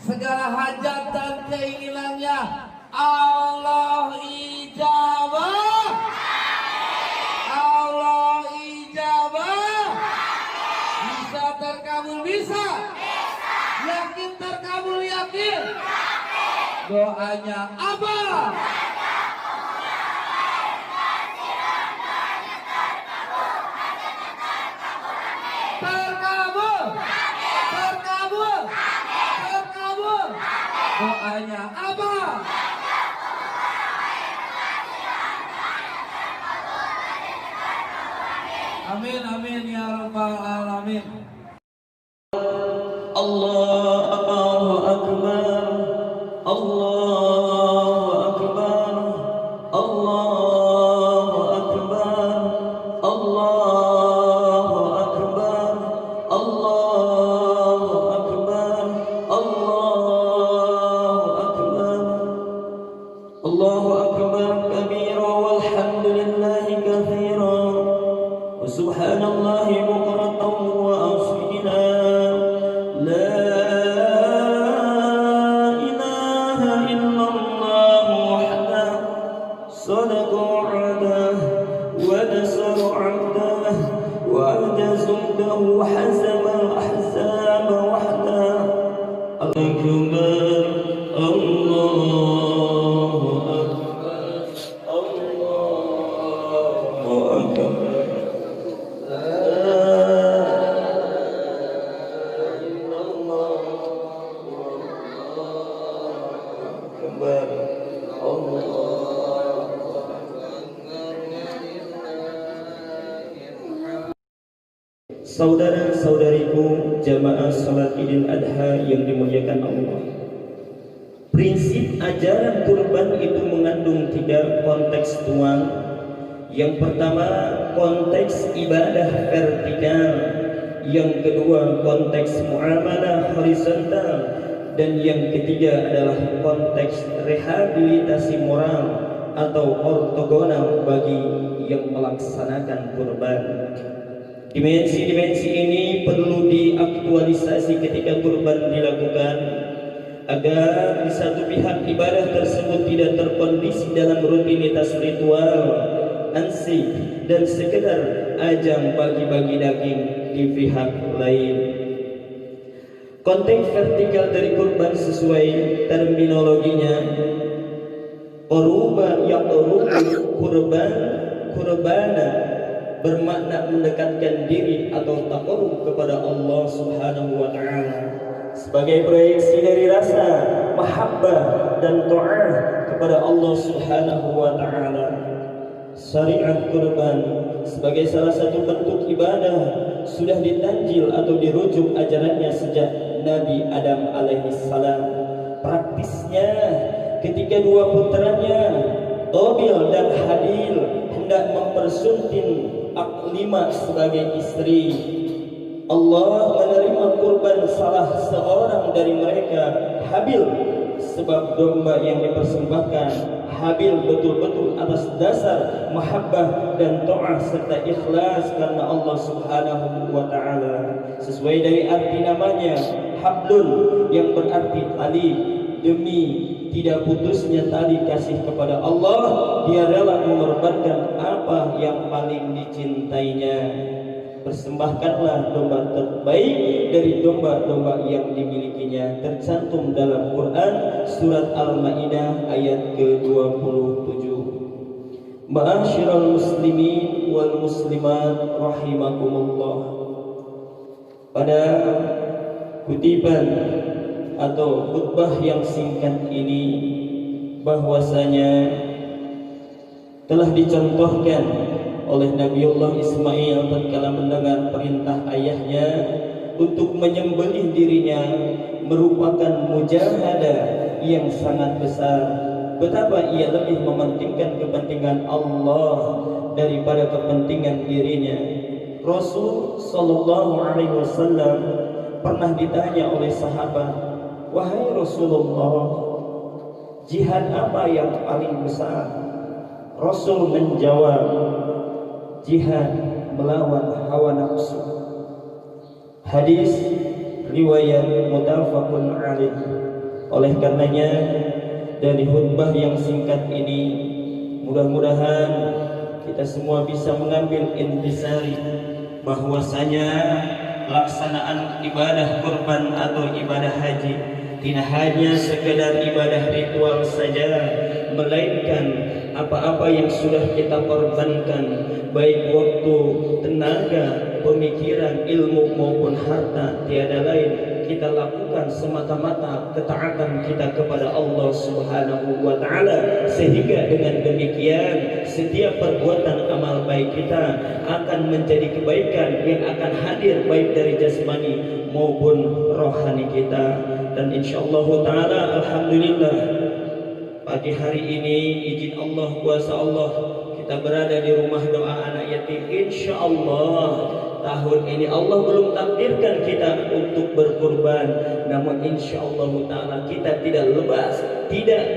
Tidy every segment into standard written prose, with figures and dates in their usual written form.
segala hajat dan keinginannya Allah ijabah. Allah ijabah. Bisa terkabul, bisa. Yakin terkabul, yakin. Doanya apa? Terkabul. Terkabul. Terkabul. Doanya apa? Amin, amin ya rabbal alamin. Allahu akbar. Allahu akbar. Allahu akbar. Allahu akbar. Allahu akbar. Allahu akbar. Allahu akbar kabira walhamdulillahi katsira. وسبحان الله بكرة وأصيلا. لا إله إلا الله وحده صدق وعده ونصر عبده وأنجز جنده وحزم الأحزاب وحده. أكبر الله أكبر الله أكبر. Saudara-saudariku jamaah salat Idul Adha yang dimuliakan Allah. Prinsip ajaran kurban itu mengandung 3 kontekstual. Yang pertama konteks ibadah vertikal, yang kedua konteks muamalah horizontal, dan yang ketiga adalah konteks rehabilitasi moral atau ortogonal bagi yang melaksanakan kurban. Dimensi-dimensi ini perlu diaktualisasi ketika kurban dilakukan agar di satu pihak ibadah tersebut tidak terkondisi dalam rutinitas ritual, ansih, dan sekedar ajang bagi-bagi daging di pihak lain. Konteks vertikal dari kurban sesuai terminologinya Quruba yaqrubu kurban kurbana bermakna mendekatkan diri atau taqarrub kepada Allah Subhanahu wa taala sebagai proyeksi dari rasa mahabbah dan ta'ah kepada Allah Subhanahu wa taala. Syariat kurban sebagai salah satu bentuk ibadah sudah ditanjil atau dirujuk ajarannya sejak Nabi Adam alaihi salam. Praktisnya ketika 2 putranya Qabil dan Habil hendak mempersunting Aklimah sebagai istri, Allah menerima kurban salah seorang dari mereka, Habil, sebab domba yang dipersembahkan Habil betul-betul atas dasar mahabbah dan ta'ah serta ikhlas karena Allah Subhanahu wa taala. Sesuai dari arti namanya, hablun, yang berarti tali. Demi tidak putusnya tali kasih kepada Allah, dia rela mengorbankan apa yang paling dicintainya. Persembahkanlah domba terbaik dari domba-domba yang dimilikinya. Tercantum dalam Quran surat Al-Maidah ayat ke-27. Ma'asyiral muslimin wal muslimat rahimakumullah. Pada kutipan atau khutbah yang singkat ini bahwasanya telah dicontohkan oleh Nabiullah Ismail tatkala mendengar perintah ayahnya untuk menyembelih dirinya merupakan mujahadah yang sangat besar. Betapa ia lebih mementingkan kepentingan Allah daripada kepentingan dirinya. Rasul sallallahu alaihi wasallam pernah ditanya oleh sahabat, "Wahai Rasulullah, jihad apa yang paling besar?" Rasul menjawab, "Jihad melawan hawa nafsu." Hadis riwayat muttafaqun alaih. Oleh karenanya dari khutbah yang singkat ini mudah-mudahan kita semua bisa mengambil intisari bahwasanya pelaksanaan ibadah kurban atau ibadah haji tidak hanya sekedar ibadah ritual saja, melainkan apa-apa yang sudah kita korbankan, baik waktu, tenaga, pemikiran, ilmu maupun harta, tiada lain kita lakukan semata-mata ketaatan kita kepada Allah Subhanahu wa taala, sehingga dengan demikian setiap perbuatan amal baik kita akan menjadi kebaikan yang akan hadir baik dari jasmani maupun rohani kita. Dan insyaallah taala alhamdulillah pagi hari ini izin Allah, kuasa Allah, kita berada di rumah doa anak yatim. Insyaallah tahun ini Allah belum takdirkan kita untuk berkurban, namun insyaallah taala kita tidak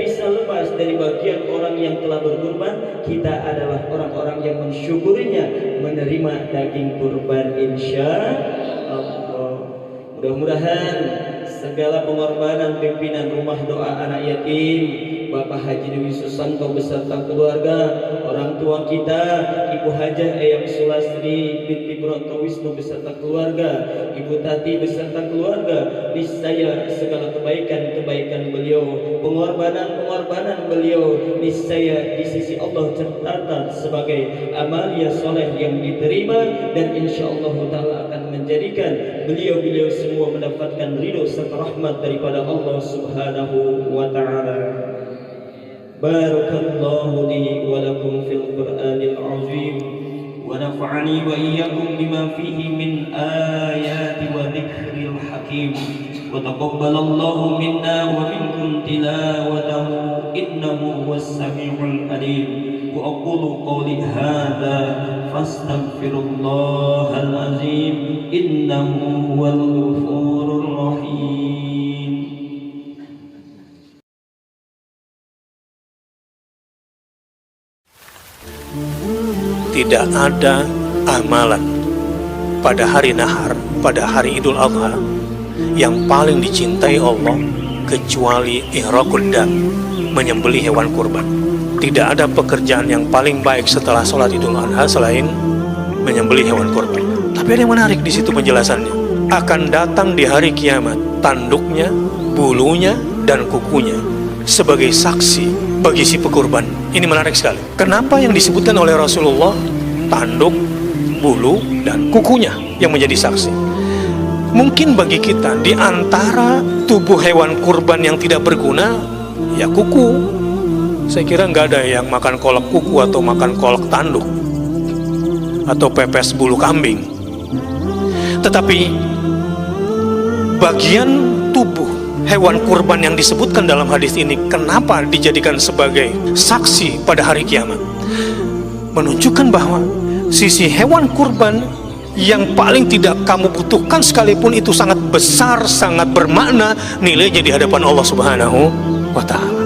bisa lepas dari bagian orang yang telah berkurban. Kita adalah orang-orang yang mensyukurinya, menerima daging kurban insyaallah. Mudah-mudahan segala pengorbanan pimpinan rumah doa anak yatim, Bapak Haji Dewi Susanto beserta keluarga, orang tua kita Ibu Hajah Eyang Sulastri binti Bronto Wisnu beserta keluarga, Ibu Tati beserta keluarga, niscaya segala kebaikan beliau, pengorbanan beliau niscaya di sisi Allah tercatat sebagai amalia soleh yang diterima, dan insyaallah taala akan menjadikan beliau semua mendapatkan ridho serta rahmat daripada Allah Subhanahu wa taala. Barakallahu li wa lakum fil Qur'anil azim wa nafa'ani wa iyyakum bima fihi min ayati wa dzikril hakim wa taqabbalallahu minna wa minkum tilawatahu innahu huwas samiul alim. Wa aqulu qawli hadza fastaghfirullahal azim innahu huwal ghafurur rahim. Tidak ada amalan pada hari nahar, pada hari Idul Adha yang paling dicintai Allah kecuali ihraqud dam, menyembelih hewan kurban. Tidak ada pekerjaan yang paling baik setelah sholat Idul Adha selain menyembelih hewan kurban. Tapi ada yang menarik di situ penjelasannya. Akan datang di hari kiamat tanduknya, bulunya, dan kukunya sebagai saksi bagi si pekurban. Ini menarik sekali. Kenapa yang disebutkan oleh Rasulullah tanduk, bulu, dan kukunya yang menjadi saksi? Mungkin bagi kita di antara tubuh hewan kurban yang tidak berguna, ya kuku. Saya kira nggak ada yang makan kolak kuku atau makan kolak tanduk atau pepes bulu kambing. Tetapi bagian tubuh hewan kurban yang disebutkan dalam hadis ini, kenapa dijadikan sebagai saksi pada hari kiamat? Menunjukkan bahwa sisi hewan kurban yang paling tidak kamu butuhkan sekalipun itu sangat besar, sangat bermakna nilainya di hadapan Allah Subhanahu wa ta'ala.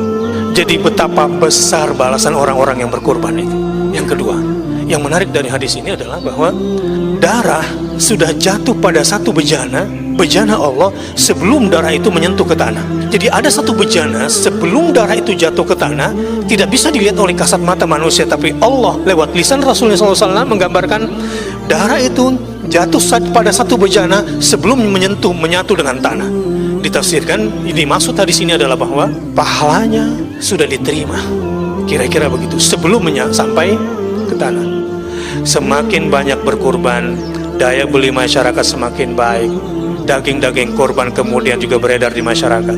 Jadi betapa besar balasan orang-orang yang berkurban itu. Yang kedua, yang menarik dari hadis ini adalah bahwa darah sudah jatuh pada satu bejana Allah sebelum darah itu menyentuh ke tanah. Jadi ada satu bejana sebelum darah itu jatuh ke tanah, tidak bisa dilihat oleh kasat mata manusia, tapi Allah lewat lisan Rasulullah SAW menggambarkan darah itu jatuh pada satu bejana sebelum menyatu dengan tanah. Ditafsirkan, ini maksud hadis ini adalah bahwa pahalanya sudah diterima, kira-kira begitu, sebelumnya sampai ke tanah. Semakin banyak berkurban, daya beli masyarakat semakin baik, daging-daging korban kemudian juga beredar di masyarakat.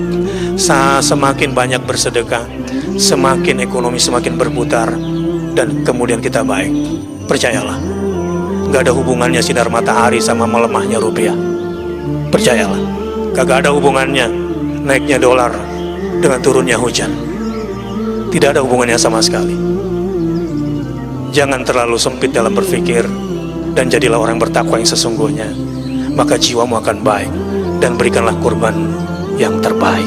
Semakin banyak bersedekah, semakin ekonomi semakin berputar, dan kemudian kita baik. Percayalah, gak ada hubungannya sinar matahari sama melemahnya rupiah. Percayalah, kagak ada hubungannya naiknya dolar dengan turunnya hujan. Tidak ada hubungannya sama sekali. Jangan terlalu sempit dalam berpikir, dan jadilah orang bertakwa yang sesungguhnya, maka jiwamu akan baik, dan berikanlah kurban yang terbaik.